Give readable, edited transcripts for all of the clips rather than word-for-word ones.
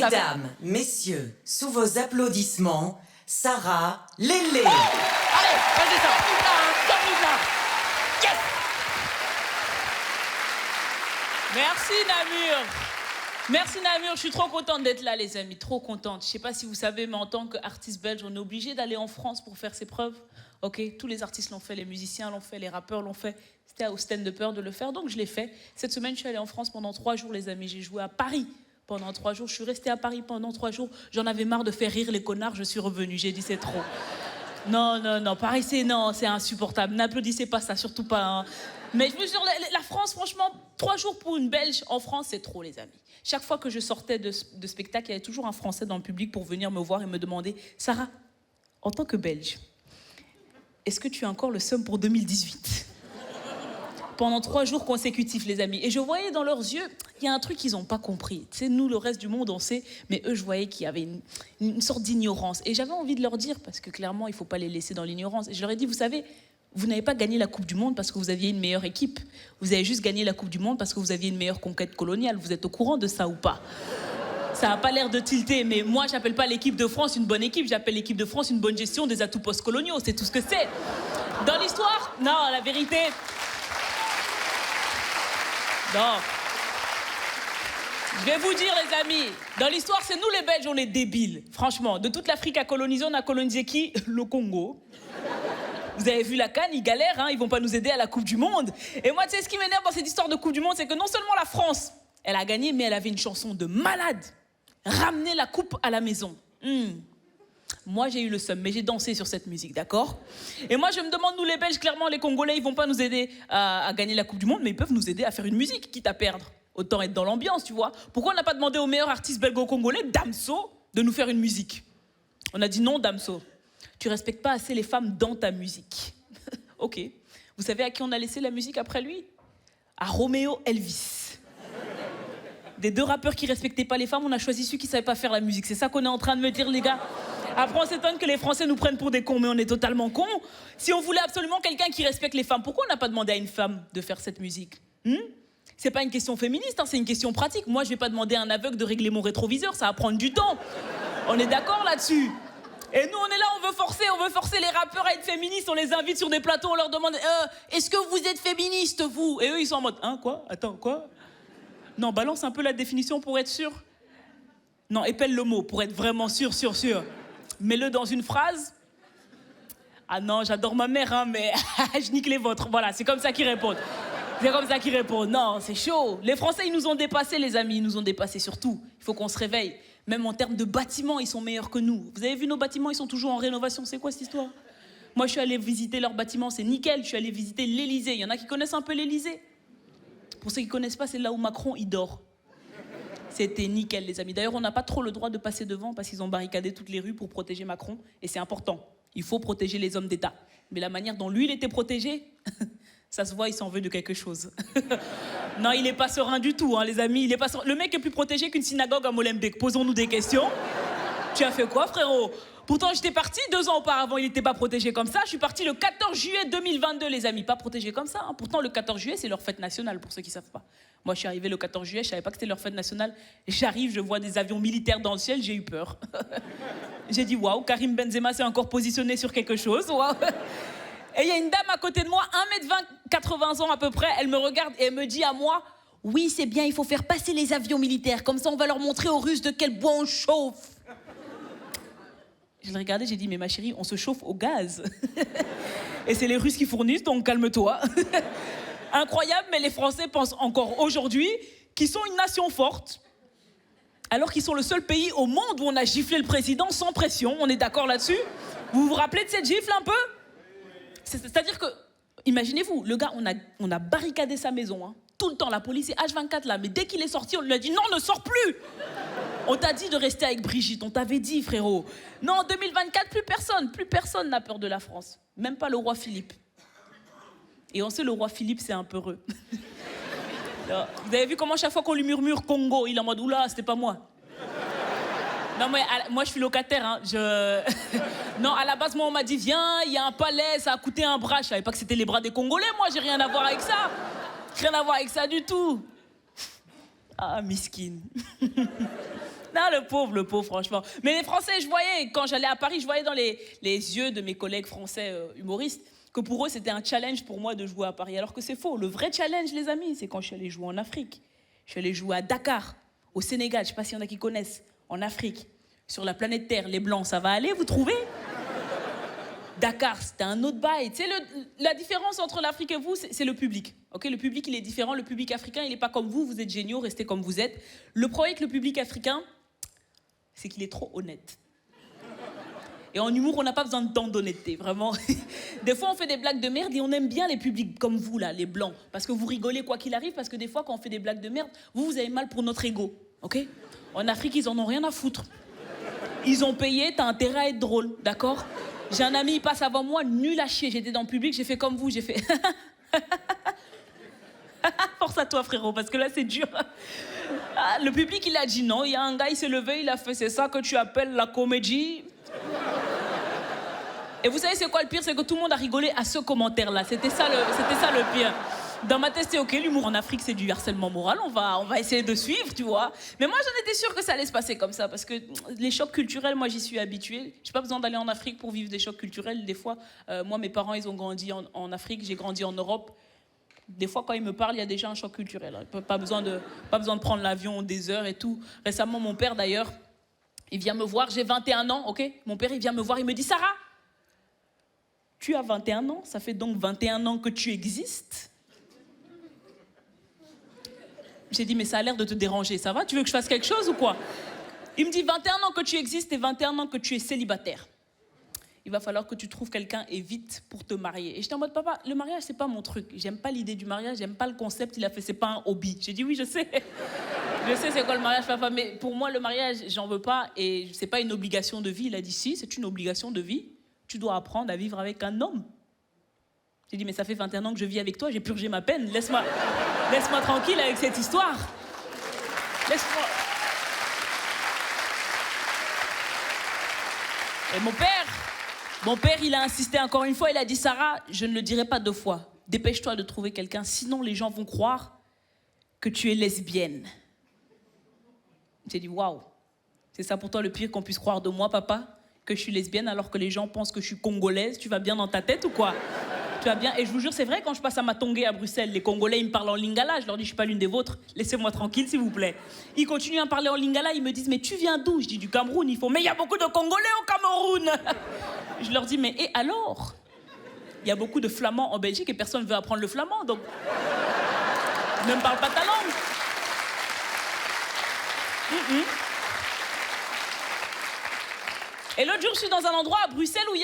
Mesdames, messieurs, sous vos applaudissements, Sarah Lélé. Allez, vas-y ça. Sors-nous de là. Yes. Merci Namur. Merci Namur, je suis trop contente d'être là les amis, trop contente. Je sais pas si vous savez, mais en tant qu'artiste belge, on est obligé d'aller en France pour faire ses preuves. Ok, tous les artistes l'ont fait, les musiciens l'ont fait, les rappeurs l'ont fait. C'était au stand-upper de le faire, donc je l'ai fait. Cette semaine, je suis allée en France pendant 3 jours les amis. J'ai joué à Paris pendant 3 jours. Je suis restée à Paris pendant 3 jours. J'en avais marre de faire rire les connards, je suis revenue. J'ai dit c'est trop. Non, Paris c'est insupportable. N'applaudissez pas ça, surtout pas. Hein. Mais je me jure, la France, franchement, 3 jours pour une Belge en France, c'est trop les amis. Chaque fois que je sortais de spectacle, il y avait toujours un Français dans le public pour venir me voir et me demander « Sarah, en tant que Belge, est-ce que tu as encore le seum pour 2018 ?» Pendant 3 jours consécutifs, les amis. Et je voyais dans leurs yeux, il y a un truc qu'ils n'ont pas compris. Tu sais, nous, le reste du monde, on sait, mais eux, je voyais qu'il y avait une sorte d'ignorance. Et j'avais envie de leur dire, parce que clairement, il ne faut pas les laisser dans l'ignorance. Et je leur ai dit, vous savez, vous n'avez pas gagné la Coupe du Monde parce que vous aviez une meilleure équipe. Vous avez juste gagné la Coupe du Monde parce que vous aviez une meilleure conquête coloniale. Vous êtes au courant de ça ou pas? Ça n'a pas l'air de tilter, mais moi, j'appelle pas l'équipe de France une bonne équipe. J'appelle l'équipe de France une bonne gestion des atouts post-coloniaux. C'est tout ce que c'est. Dans l'histoire, non, la vérité... Non. Je vais vous dire, les amis, dans l'histoire, c'est nous les Belges, on est débiles. Franchement, de toute l'Afrique à coloniser, on a colonisé qui? Le Congo. Vous avez vu la CAN, ils galèrent, hein, ils vont pas nous aider à la Coupe du Monde. Et moi, tu sais, ce qui m'énerve dans cette histoire de Coupe du Monde, c'est que non seulement la France, elle a gagné, mais elle avait une chanson de malade. Ramener la coupe à la maison. Moi, j'ai eu le seum, mais j'ai dansé sur cette musique, d'accord? Et moi, je me demande, nous les Belges, clairement, les Congolais, ils vont pas nous aider à gagner la Coupe du Monde, mais ils peuvent nous aider à faire une musique, quitte à perdre. Autant être dans l'ambiance, tu vois. Pourquoi on n'a pas demandé au meilleur artiste belgo-congolais, Damso, de nous faire une musique? On a dit non, Damso. Tu respectes pas assez les femmes dans ta musique. Ok. Vous savez à qui on a laissé la musique après lui? À Roméo Elvis. Des 2 rappeurs qui respectaient pas les femmes, on a choisi celui qui savait pas faire la musique. C'est ça qu'on est en train de me dire, les gars? Après, on s'étonne que les Français nous prennent pour des cons, mais on est totalement cons. Si on voulait absolument quelqu'un qui respecte les femmes, pourquoi on n'a pas demandé à une femme de faire cette musique? C'est pas une question féministe, hein, c'est une question pratique. Moi, je vais pas demander à un aveugle de régler mon rétroviseur, ça va prendre du temps. On est d'accord là-dessus? Et nous, on est là, on veut forcer les rappeurs à être féministes, on les invite sur des plateaux, on leur demande est-ce que vous êtes féministes, vous? Et eux, ils sont en mode hein, quoi? Attends, quoi? Non, balance un peu la définition pour être sûr. Non, épelle le mot pour être vraiment sûr. Mets-le dans une phrase. Ah non, j'adore ma mère, hein, mais je nique les vôtres. Voilà, c'est comme ça qu'ils répondent. Non, c'est chaud. Les Français, ils nous ont dépassés, les amis. Ils nous ont dépassés sur tout. Il faut qu'on se réveille. Même en termes de bâtiments, ils sont meilleurs que nous. Vous avez vu nos bâtiments, ils sont toujours en rénovation. C'est quoi cette histoire? Moi, je suis allée visiter leurs bâtiments, c'est nickel. Je suis allée visiter l'Élysée. Il y en a qui connaissent un peu l'Élysée? Pour ceux qui ne connaissent pas, c'est là où Macron, il dort. C'était nickel, les amis. D'ailleurs, on n'a pas trop le droit de passer devant parce qu'ils ont barricadé toutes les rues pour protéger Macron. Et c'est important. Il faut protéger les hommes d'État. Mais la manière dont lui, il était protégé, ça se voit, il s'en veut de quelque chose. Non, il n'est pas serein du tout, hein, les amis. Il est pas serein. Le mec est plus protégé qu'une synagogue à Molenbeek. Posons-nous des questions. Tu as fait quoi, frérot? Pourtant, j'étais partie 2 ans auparavant, il n'était pas protégé comme ça. Je suis partie le 14 juillet 2022, les amis. Pas protégé comme ça. Hein. Pourtant, le 14 juillet, c'est leur fête nationale, pour ceux qui ne savent pas. Moi, je suis arrivée le 14 juillet, je ne savais pas que c'était leur fête nationale. J'arrive, je vois des avions militaires dans le ciel, j'ai eu peur. J'ai dit, waouh, Karim Benzema s'est encore positionné sur quelque chose. Waouh. Et il y a une dame à côté de moi, 1m20, 80 ans à peu près, elle me regarde et elle me dit à moi, oui, c'est bien, il faut faire passer les avions militaires, comme ça on va leur montrer aux Russes de quel bois on chauffe. Je l'ai regardé, j'ai dit, mais ma chérie, on se chauffe au gaz. Et c'est les Russes qui fournissent, donc calme-toi. Incroyable, mais les Français pensent encore aujourd'hui qu'ils sont une nation forte, alors qu'ils sont le seul pays au monde où on a giflé le président sans pression. On est d'accord là-dessus? Vous vous rappelez de cette gifle un peu? C'est-à-dire que, imaginez-vous, le gars, on a barricadé sa maison, hein. Tout le temps, la police est H24 là, mais dès qu'il est sorti, on lui a dit non, ne sors plus. On t'a dit de rester avec Brigitte, on t'avait dit, frérot. Non, en 2024, plus personne n'a peur de la France. Même pas le roi Philippe. Et on sait, le roi Philippe, c'est un peureux. Alors, vous avez vu comment chaque fois qu'on lui murmure Congo, il est en mode oula, c'était pas moi. Non, mais moi, je suis locataire. Hein. Non, à la base, moi, on m'a dit viens, il y a un palais, ça a coûté un bras. Je savais pas que c'était les bras des Congolais, moi, j'ai rien à voir avec ça. Rien à voir avec ça du tout. Ah, miskine. Non, le pauvre, franchement. Mais les Français, je voyais, quand j'allais à Paris, je voyais dans les yeux de mes collègues français humoristes que pour eux, c'était un challenge pour moi de jouer à Paris. Alors que c'est faux. Le vrai challenge, les amis, c'est quand je suis allée jouer en Afrique. Je suis allée jouer à Dakar, au Sénégal. Je ne sais pas s'il y en a qui connaissent. En Afrique, sur la planète Terre, les Blancs, ça va aller, vous trouvez? Dakar, c'était un autre bail. Tu sais, la différence entre l'Afrique et vous, c'est le public. Okay, le public, il est différent. Le public africain, il n'est pas comme vous. Vous êtes géniaux, restez comme vous êtes. Le problème avec le public africain, c'est qu'il est trop honnête. Et en humour, on n'a pas besoin de tant d'honnêteté, vraiment. Des fois, on fait des blagues de merde et on aime bien les publics comme vous, là, les Blancs. Parce que vous rigolez quoi qu'il arrive, parce que des fois, quand on fait des blagues de merde, vous avez mal pour notre ego. Ok? En Afrique, ils en ont rien à foutre. Ils ont payé, t'as intérêt à être drôle, d'accord? J'ai un ami, il passe avant moi, nul à chier. J'étais dans le public, j'ai fait comme vous, j'ai fait... Force à toi, frérot, parce que là, c'est dur. Ah, le public, il a dit non. Il y a un gars, il s'est levé, il a fait, c'est ça que tu appelles la comédie? Et vous savez, c'est quoi le pire? C'est que tout le monde a rigolé à ce commentaire-là. C'était ça le pire. Dans ma tête, c'est OK, l'humour en Afrique, c'est du harcèlement moral. On va essayer de suivre, tu vois. Mais moi, j'en étais sûre que ça allait se passer comme ça. Parce que les chocs culturels, moi, j'y suis habituée. J'ai pas besoin d'aller en Afrique pour vivre des chocs culturels. Des fois, moi, mes parents, ils ont grandi en Afrique. J'ai grandi en Europe. Des fois, quand ils me parlent, il y a déjà un choc culturel. Pas besoin de prendre l'avion des heures et tout. Récemment, mon père, d'ailleurs, il vient me voir. J'ai 21 ans, OK? Mon père, il vient me voir. Il me dit, Sarah, tu as 21 ans? Ça fait donc 21 ans que tu existes? J'ai dit, mais ça a l'air de te déranger, ça va? Tu veux que je fasse quelque chose ou quoi? Il me dit, 21 ans que tu existes et 21 ans que tu es célibataire. Il va falloir que tu trouves quelqu'un et vite pour te marier. Et j'étais en mode, papa, le mariage, c'est pas mon truc. J'aime pas l'idée du mariage, j'aime pas le concept. Il a fait, c'est pas un hobby. J'ai dit, oui, je sais. Je sais c'est quoi le mariage, papa. Mais pour moi, le mariage, j'en veux pas. Et c'est pas une obligation de vie. Il a dit, si, c'est une obligation de vie. Tu dois apprendre à vivre avec un homme. J'ai dit, mais ça fait 21 ans que je vis avec toi, j'ai purgé ma peine. Laisse-moi tranquille avec cette histoire. Laisse-moi... Et mon père, il a insisté encore une fois, il a dit, Sarah, je ne le dirai pas 2 fois. Dépêche-toi de trouver quelqu'un, sinon les gens vont croire que tu es lesbienne. J'ai dit, waouh, c'est ça pour toi le pire qu'on puisse croire de moi, papa? Que je suis lesbienne alors que les gens pensent que je suis congolaise? Tu vas bien dans ta tête ou quoi? Tu vas bien? Et je vous jure, c'est vrai, quand je passe à Matongué à Bruxelles, les Congolais, ils me parlent en lingala. Je leur dis, je suis pas l'une des vôtres. Laissez-moi tranquille, s'il vous plaît. Ils continuent à me parler en lingala. Ils me disent, mais tu viens d'où? Je dis, du Cameroun. Ils font, mais il y a beaucoup de Congolais au Cameroun. Je leur dis, mais et alors? Il y a beaucoup de Flamands en Belgique et personne ne veut apprendre le flamand. Donc, ne me parle pas ta langue. Et l'autre jour, je suis dans un endroit à Bruxelles où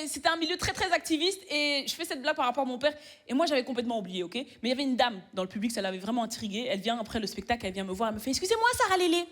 c'était un milieu très, très activiste. Et je fais cette blague par rapport à mon père. Et moi, j'avais complètement oublié, OK? Mais il y avait une dame dans le public, ça l'avait vraiment intriguée. Elle vient après le spectacle, elle vient me voir, elle me fait « Excusez-moi, Sarah Lélé,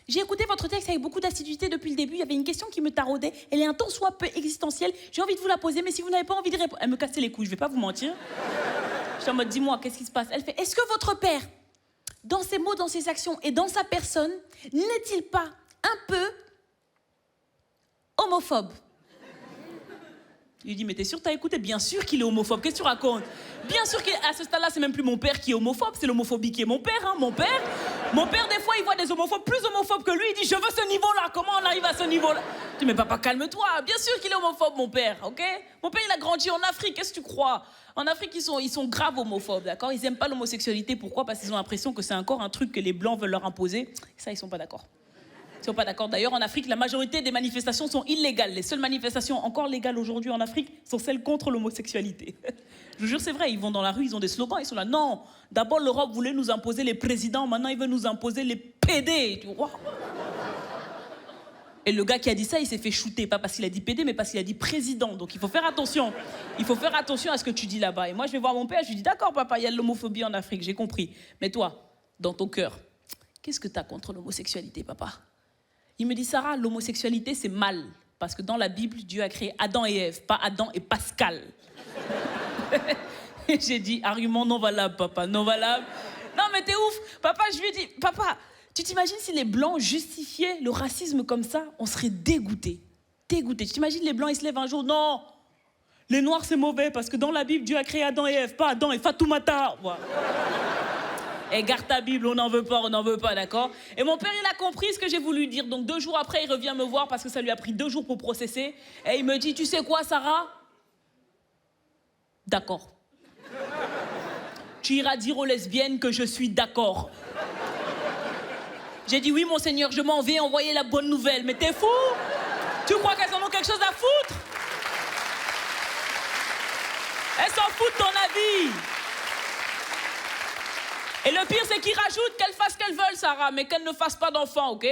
j'ai écouté votre texte avec beaucoup d'assiduité depuis le début. Il y avait une question qui me taraudait. Elle est un tant soit peu existentielle. J'ai envie de vous la poser, mais si vous n'avez pas envie de répondre... » Elle me cassait les couilles, je vais pas vous mentir. Je suis en mode « Dis-moi, qu'est-ce qui se passe ?» Elle fait « Est-ce que votre père, dans ses mots, dans ses actions et dans sa personne, n'est-il pas un peu... homophobe? » Je lui dis, mais t'es sûr que t'as écouté? Bien sûr qu'il est homophobe, qu'est-ce que tu racontes? Bien sûr qu'à ce stade-là, c'est même plus mon père qui est homophobe, c'est l'homophobie qui est mon père, hein. Mon père, des fois, il voit des homophobes plus homophobes que lui, il dit, je veux ce niveau-là, comment on arrive à ce niveau-là? Je dis, mais papa, calme-toi, bien sûr qu'il est homophobe, mon père, ok? Mon père, il a grandi en Afrique, qu'est-ce que tu crois? En Afrique, ils sont grave homophobes, d'accord? Ils aiment pas l'homosexualité, pourquoi? Parce qu'ils ont l'impression que c'est encore un truc que les Blancs veulent leur imposer. Ça, ils sont pas d'accord. Ils sont pas d'accord. D'ailleurs, en Afrique, la majorité des manifestations sont illégales. Les seules manifestations encore légales aujourd'hui en Afrique sont celles contre l'homosexualité. Je vous jure, c'est vrai. Ils vont dans la rue, ils ont des slogans, ils sont là. Non, d'abord l'Europe voulait nous imposer les présidents, maintenant il veut nous imposer les PD. Wow. Et le gars qui a dit ça, il s'est fait shooter, pas parce qu'il a dit PD, mais parce qu'il a dit président. Donc il faut faire attention. Il faut faire attention à ce que tu dis là-bas. Et moi, je vais voir mon père, je lui dis, d'accord, papa, il y a de l'homophobie en Afrique, j'ai compris. Mais toi, dans ton cœur, qu'est-ce que tu as contre l'homosexualité, papa? Il me dit, Sarah, l'homosexualité, c'est mal. Parce que dans la Bible, Dieu a créé Adam et Ève, pas Adam et Pascal. J'ai dit, argument non valable, papa, non valable. Non, mais t'es ouf. Papa, je lui ai dit, papa, tu t'imagines si les Blancs justifiaient le racisme comme ça? On serait dégoûtés. Dégoûtés. Tu t'imagines les Blancs, ils se lèvent un jour, non, les Noirs, c'est mauvais, parce que dans la Bible, Dieu a créé Adam et Ève, pas Adam et Fatoumata. Ouais. Et garde ta Bible, on n'en veut pas, d'accord? Et mon père, il a compris ce que j'ai voulu dire. Donc 2 jours après, il revient me voir parce que ça lui a pris 2 jours pour processer. Et il me dit, tu sais quoi, Sarah? D'accord. Tu iras dire aux lesbiennes que je suis d'accord. J'ai dit, oui, monseigneur, je m'en vais envoyer la bonne nouvelle. Mais t'es fou? Tu crois qu'elles en ont quelque chose à foutre? Elles s'en foutent de ton avis. Et le pire, c'est qu'ils rajoutent qu'elles fassent ce qu'elles veulent, Sarah, mais qu'elles ne fassent pas d'enfants, ok?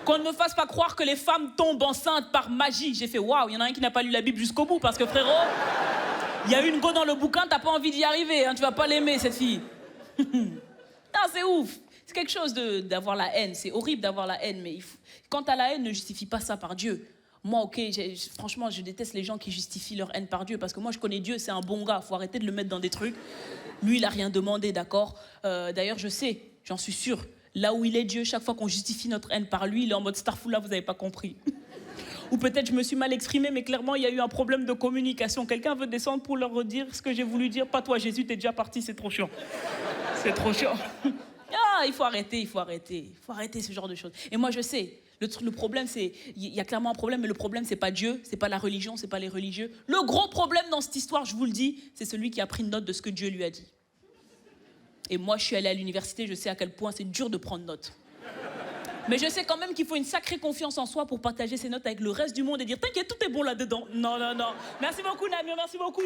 Qu'on ne me fasse pas croire que les femmes tombent enceintes par magie. J'ai fait, waouh, il y en a un qui n'a pas lu la Bible jusqu'au bout, parce que frérot, il y a une go dans le bouquin, t'as pas envie d'y arriver, hein, tu vas pas l'aimer, cette fille. Non, c'est ouf. C'est quelque chose d'avoir la haine. C'est horrible d'avoir la haine, mais quand t'as la haine, ne justifie pas ça par Dieu. Moi, ok, franchement, je déteste les gens qui justifient leur haine par Dieu, parce que moi, je connais Dieu, c'est un bon gars. Faut arrêter de le mettre dans des trucs. Lui, il a rien demandé, d'accord? D'ailleurs, je sais, j'en suis sûre. Là où il est Dieu, chaque fois qu'on justifie notre haine par lui, il est en mode Starfoula, vous n'avez pas compris. Ou peut-être je me suis mal exprimée, mais clairement, il y a eu un problème de communication. Quelqu'un veut descendre pour leur redire ce que j'ai voulu dire. Pas toi, Jésus, t'es déjà parti, c'est trop chiant. C'est trop chiant. Ah, il faut arrêter ce genre de choses. Et moi, je sais, le problème, c'est... Il y a clairement un problème, mais le problème, c'est pas Dieu, c'est pas la religion, c'est pas les religieux. Le gros problème dans cette histoire, je vous le dis, c'est celui qui a pris une note de ce que Dieu lui a dit. Et moi, je suis allée à l'université, je sais à quel point c'est dur de prendre note. Mais je sais quand même qu'il faut une sacrée confiance en soi pour partager ses notes avec le reste du monde et dire « T'inquiète, tout est bon là-dedans. » Non, non, non. Merci beaucoup, Namir, merci beaucoup.